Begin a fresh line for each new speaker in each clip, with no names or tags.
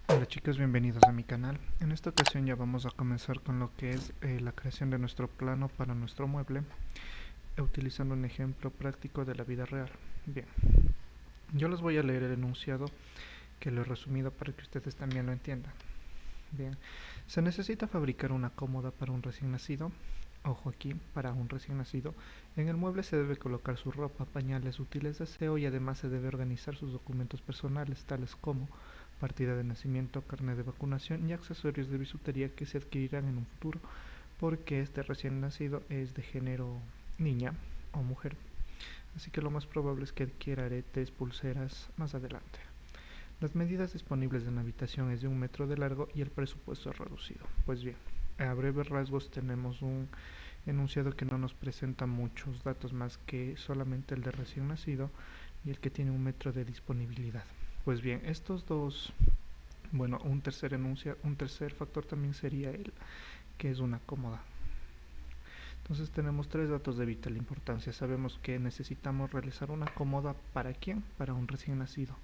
Hola chicos, bienvenidos a mi canal. En esta ocasión ya vamos a comenzar con lo que es la creación de nuestro plano para nuestro mueble, utilizando un ejemplo práctico de la vida real. Bien, yo les voy a leer el enunciado que lo he resumido para que ustedes también lo entiendan. Bien, se necesita fabricar una cómoda para un recién nacido. Ojo aquí, para un recién nacido. En el mueble se debe colocar su ropa, pañales, útiles de aseo y además se debe organizar sus documentos personales, tales como partida de nacimiento, carnet de vacunación y accesorios de bisutería que se adquirirán en un futuro, porque este recién nacido es de género niña o mujer. Así que lo más probable es que adquiera aretes, pulseras más adelante. Las medidas disponibles en la habitación es de 1 metro de largo y el presupuesto es reducido. Pues bien, a breves rasgos tenemos un enunciado que no nos presenta muchos datos más que solamente el de recién nacido y el que tiene 1 metro de disponibilidad. Pues bien, estos dos, bueno, un tercer factor también sería el que es una cómoda. Entonces tenemos tres datos de vital importancia. Sabemos que necesitamos realizar una cómoda para quién, para un recién nacido,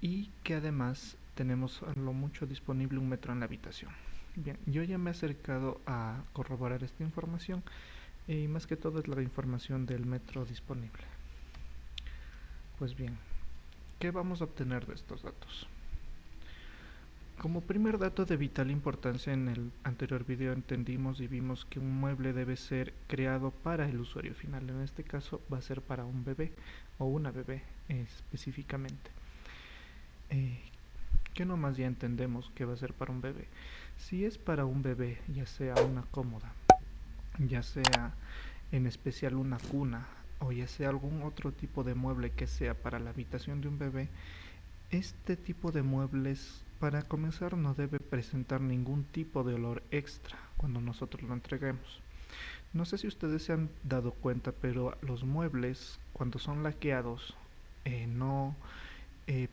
y que además tenemos a lo mucho disponible 1 metro en la habitación. Bien, yo ya me he acercado a corroborar esta información y más que todo es la información del metro disponible. Pues bien, ¿qué vamos a obtener de estos datos? Como primer dato de vital importancia, en el anterior video entendimos y vimos que un mueble debe ser creado para el usuario final. En este caso va a ser para un bebé o una bebé específicamente. Eh, ¿Qué nomás ya entendemos que va a ser para un bebé? Si es para un bebé, ya sea una cómoda, ya sea en especial una cuna o ya sea algún otro tipo de mueble que sea para la habitación de un bebé, este tipo de muebles, para comenzar, no debe presentar ningún tipo de olor extra cuando nosotros lo entreguemos. No sé si ustedes se han dado cuenta, pero los muebles, cuando son laqueados, no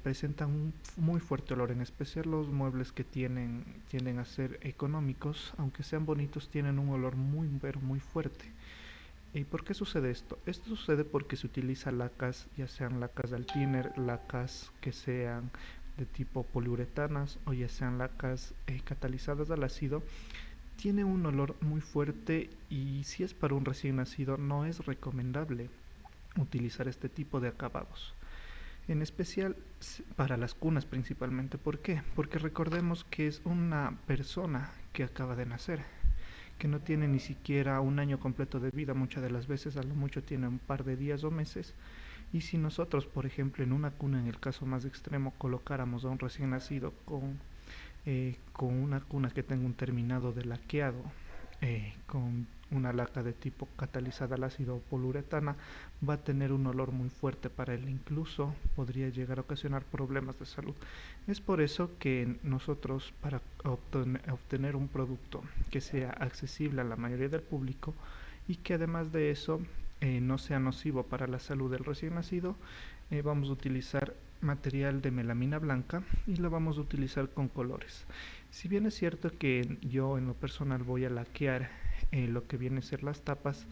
presentan un muy fuerte olor. En especial los muebles que tienden a ser económicos, aunque sean bonitos, tienen un olor muy, pero muy fuerte. ¿Y por qué sucede esto? Esto sucede porque se utiliza lacas, ya sean lacas de alpiner, lacas que sean de tipo poliuretanas o ya sean lacas catalizadas al ácido. Tiene un olor muy fuerte y si es para un recién nacido no es recomendable utilizar este tipo de acabados. En especial para las cunas principalmente. ¿Por qué? Porque recordemos que es una persona que acaba de nacer, que no tiene ni siquiera un año completo de vida, muchas de las veces a lo mucho tiene un par de días o meses, y si nosotros, por ejemplo, en una cuna, en el caso más extremo, colocáramos a un recién nacido con una cuna que tenga un terminado de laqueado, con una laca de tipo catalizada al ácido o poliuretana, va a tener un olor muy fuerte para él, incluso podría llegar a ocasionar problemas de salud. Es por eso que nosotros, para obtener un producto que sea accesible a la mayoría del público y que además de eso no sea nocivo para la salud del recién nacido, vamos a utilizar material de melamina blanca y lo vamos a utilizar con colores. Si bien es cierto que yo en lo personal voy a laquear lo que viene a ser las tapas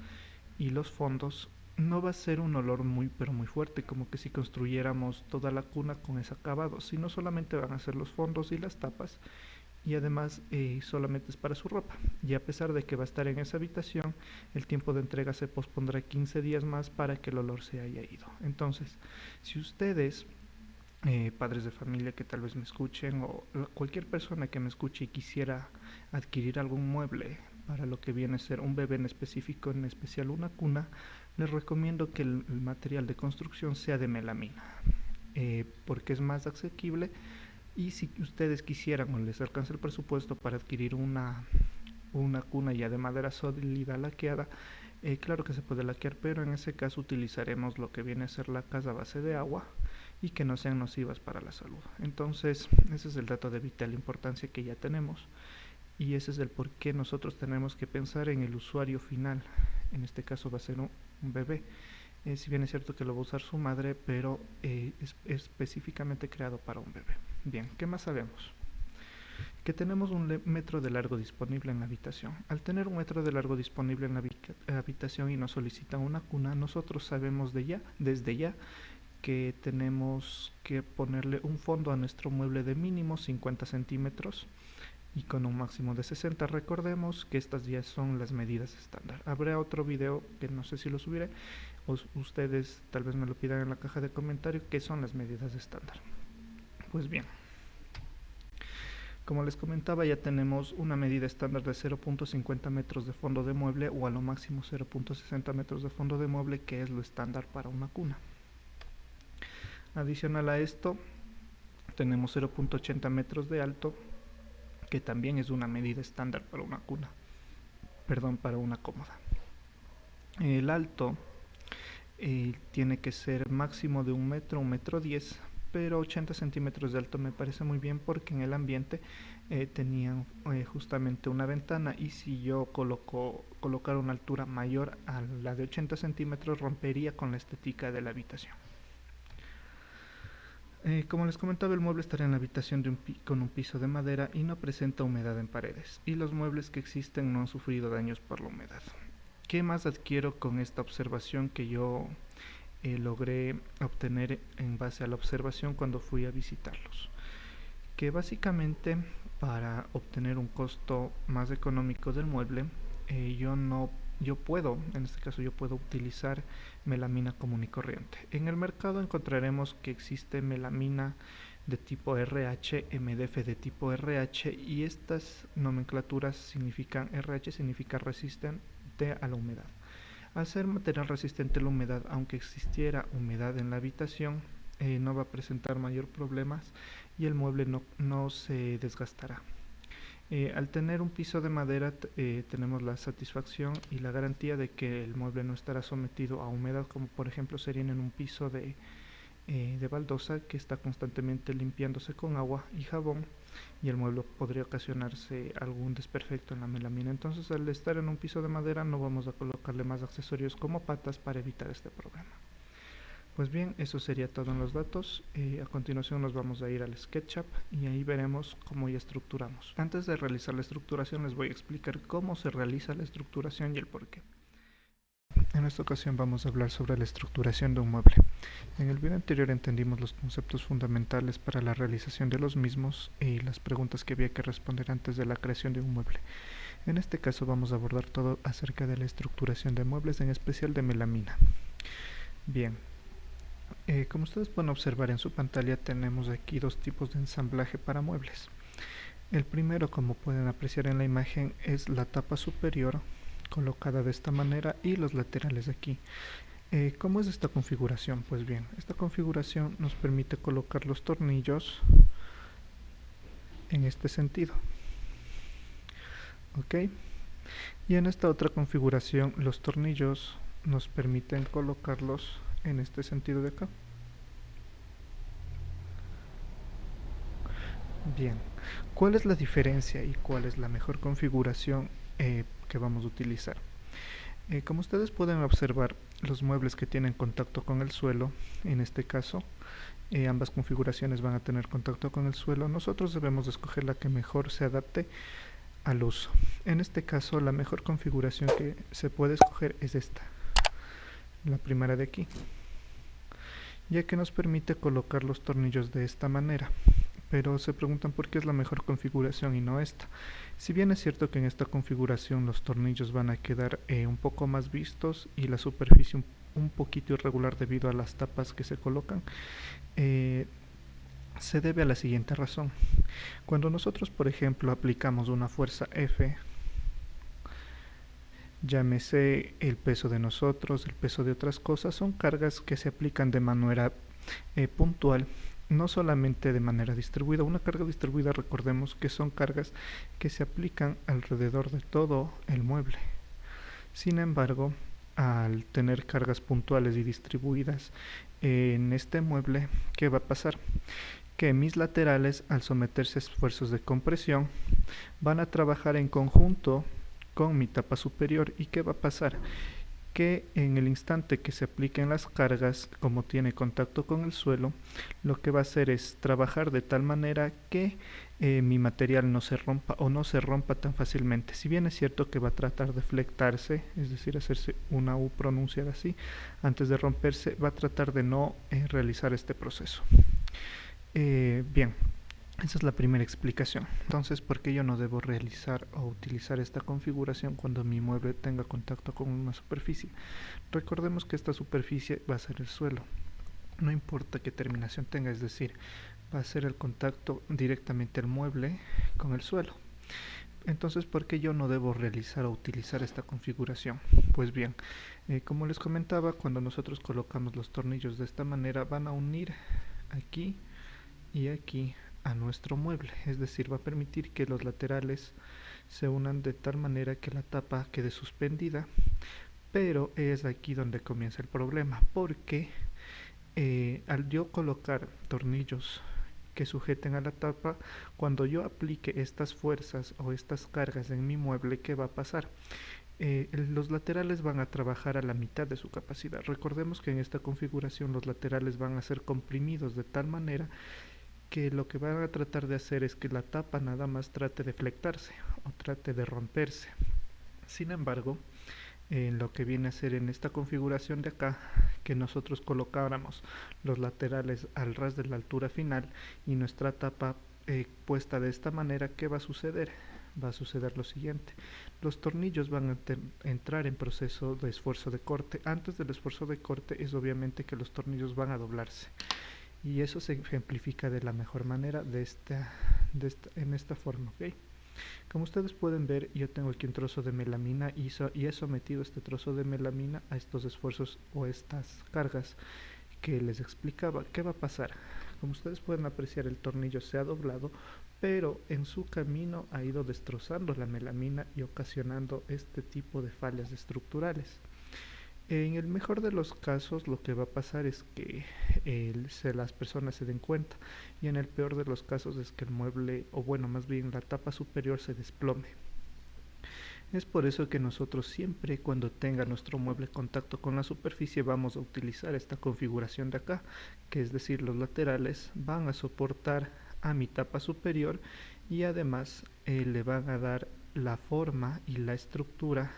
y los fondos, no va a ser un olor muy pero muy fuerte como que si construyéramos toda la cuna con ese acabado, sino solamente van a ser los fondos y las tapas, y además solamente es para su ropa. Y a pesar de que va a estar en esa habitación, el tiempo de entrega se pospondrá 15 días más para que el olor se haya ido. Entonces, si ustedes, padres de familia que tal vez me escuchen, o cualquier persona que me escuche y quisiera adquirir algún mueble para lo que viene a ser un bebé en específico, en especial una cuna, les recomiendo que el material de construcción sea de melamina, porque es más asequible. Y si ustedes quisieran o les alcanza el presupuesto para adquirir una cuna ya de madera sólida laqueada, claro que se puede laquear, pero en ese caso utilizaremos lo que viene a ser lacas a base de agua y que no sean nocivas para la salud. Entonces, ese es el dato de vital importancia que ya tenemos y ese es el por qué nosotros tenemos que pensar en el usuario final. En este caso va a ser un bebé. Si bien es cierto que lo va a usar su madre, pero es específicamente creado para un bebé. Bien, ¿qué más sabemos? Que tenemos 1 metro de largo disponible en la habitación. Al tener 1 metro de largo disponible en la habitación y nos solicitan una cuna, nosotros sabemos desde ya que tenemos que ponerle un fondo a nuestro mueble de mínimo 50 centímetros y con un máximo de 60. Recordemos que estas ya son las medidas estándar. Habrá otro video que no sé si lo subiré, o ustedes tal vez me lo pidan en la caja de comentarios, que son las medidas estándar. Pues bien, como les comentaba, ya tenemos una medida estándar de 0.50 metros de fondo de mueble, o a lo máximo 0.60 metros de fondo de mueble, que es lo estándar para una cuna. Adicional a esto, tenemos 0.80 metros de alto, que también es una medida estándar para una cuna, para una cómoda. El alto tiene que ser máximo de 1 metro, 1,10 m, pero 80 centímetros de alto me parece muy bien, porque en el ambiente tenían justamente una ventana, y si yo colocar una altura mayor a la de 80 centímetros rompería con la estética de la habitación. Como les comentaba, el mueble estará en la habitación con un piso de madera y no presenta humedad en paredes, y los muebles que existen no han sufrido daños por la humedad. ¿Qué más adquiero con esta observación que yo logré obtener en base a la observación cuando fui a visitarlos? Que básicamente, para obtener un costo más económico del mueble, yo puedo utilizar melamina común y corriente. En el mercado encontraremos que existe melamina de tipo RH, MDF de tipo RH, y estas nomenclaturas significan: RH significa resistente a la humedad. Al ser material resistente a la humedad, aunque existiera humedad en la habitación, no va a presentar mayor problemas, y el mueble no se desgastará. Al tener un piso de madera, tenemos la satisfacción y la garantía de que el mueble no estará sometido a humedad, como por ejemplo serían en un piso de baldosa, que está constantemente limpiándose con agua y jabón, y el mueble podría ocasionarse algún desperfecto en la melamina. Entonces, al estar en un piso de madera, no vamos a colocarle más accesorios como patas para evitar este problema. Pues bien, eso sería todo en los datos. A continuación nos vamos a ir al SketchUp, y ahí veremos cómo ya estructuramos. Antes de realizar la estructuración, les voy a explicar cómo se realiza la estructuración y el porqué. En esta ocasión vamos a hablar sobre la estructuración de un mueble. En el video anterior entendimos los conceptos fundamentales para la realización de los mismos y las preguntas que había que responder antes de la creación de un mueble. En este caso vamos a abordar todo acerca de la estructuración de muebles, en especial de melamina. Bien. Como ustedes pueden observar en su pantalla, tenemos aquí dos tipos de ensamblaje para muebles. El primero, como pueden apreciar en la imagen, es la tapa superior colocada de esta manera y los laterales aquí. ¿Cómo es esta configuración? Pues bien, esta configuración nos permite colocar los tornillos en este sentido. ¿Ok? Y en esta otra configuración, los tornillos nos permiten colocarlos en este sentido de acá. Bien, ¿cuál es la diferencia y cuál es la mejor configuración que vamos a utilizar? Como ustedes pueden observar, los muebles que tienen contacto con el suelo, en este caso, ambas configuraciones van a tener contacto con el suelo. Nosotros debemos escoger la que mejor se adapte al uso. En este caso, la mejor configuración que se puede escoger es esta, la primera de aquí, ya que nos permite colocar los tornillos de esta manera. Pero se preguntan por qué es la mejor configuración y no esta. Si bien es cierto que en esta configuración los tornillos van a quedar un poco más vistos y la superficie un poquito irregular debido a las tapas que se colocan, se debe a la siguiente razón. Cuando nosotros, por ejemplo, aplicamos una fuerza F, llámese el peso de nosotros, el peso de otras cosas, son cargas que se aplican de manera puntual, no solamente de manera distribuida. Una carga distribuida, recordemos que son cargas que se aplican alrededor de todo el mueble. Sin embargo, al tener cargas puntuales y distribuidas en este mueble, ¿qué va a pasar? Que mis laterales, al someterse a esfuerzos de compresión, van a trabajar en conjunto con mi tapa superior. ¿Y qué va a pasar? que en el instante que se apliquen las cargas, como tiene contacto con el suelo, lo que va a hacer es trabajar de tal manera que mi material no se rompa o no se rompa tan fácilmente. Si bien es cierto que va a tratar de flectarse, es decir, hacerse una U pronunciada así, antes de romperse, va a tratar de no realizar este proceso. Bien, esa es la primera explicación. Entonces, ¿por qué yo no debo realizar o utilizar esta configuración cuando mi mueble tenga contacto con una superficie? Recordemos que esta superficie va a ser el suelo. No importa qué terminación tenga, es decir, va a ser el contacto directamente el mueble con el suelo. Entonces, ¿por qué yo no debo realizar o utilizar esta configuración? Pues bien, como les comentaba, cuando nosotros colocamos los tornillos de esta manera, van a unir aquí y aquí a nuestro mueble, es decir, va a permitir que los laterales se unan de tal manera que la tapa quede suspendida, pero es aquí donde comienza el problema, porque al yo colocar tornillos que sujeten a la tapa, cuando yo aplique estas fuerzas o estas cargas en mi mueble, ¿qué va a pasar? Los laterales van a trabajar a la mitad de su capacidad. Recordemos que en esta configuración los laterales van a ser comprimidos de tal manera que lo que van a tratar de hacer es que la tapa nada más trate de flectarse o trate de romperse. Sin embargo, en lo que viene a ser en esta configuración de acá, que nosotros colocáramos los laterales al ras de la altura final y nuestra tapa puesta de esta manera, ¿qué va a suceder? Va a suceder lo siguiente: los tornillos van a entrar en proceso de esfuerzo de corte. Antes del esfuerzo de corte es obviamente que los tornillos van a doblarse, y eso se ejemplifica de la mejor manera en esta forma, ¿ok? Como ustedes pueden ver, yo tengo aquí un trozo de melamina y he sometido este trozo de melamina a estos esfuerzos o estas cargas que les explicaba. ¿Qué va a pasar? Como ustedes pueden apreciar, el tornillo se ha doblado, pero en su camino ha ido destrozando la melamina y ocasionando este tipo de fallas estructurales. En el mejor de los casos, lo que va a pasar es que las personas se den cuenta, y en el peor de los casos es que el mueble, o bueno, más bien la tapa superior, se desplome. Es por eso que nosotros siempre, cuando tenga nuestro mueble contacto con la superficie, vamos a utilizar esta configuración de acá, que es decir, los laterales van a soportar a mi tapa superior y además le van a dar la forma y la estructura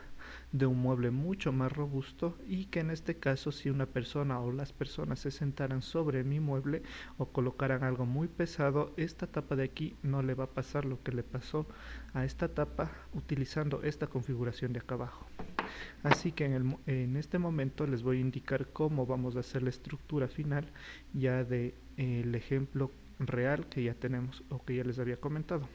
de un mueble mucho más robusto, y que en este caso, si una persona o las personas se sentaran sobre mi mueble o colocaran algo muy pesado, esta tapa de aquí no le va a pasar lo que le pasó a esta tapa utilizando esta configuración de acá abajo. Así que en este momento les voy a indicar cómo vamos a hacer la estructura final ya de el ejemplo real que ya tenemos o que ya les había comentado.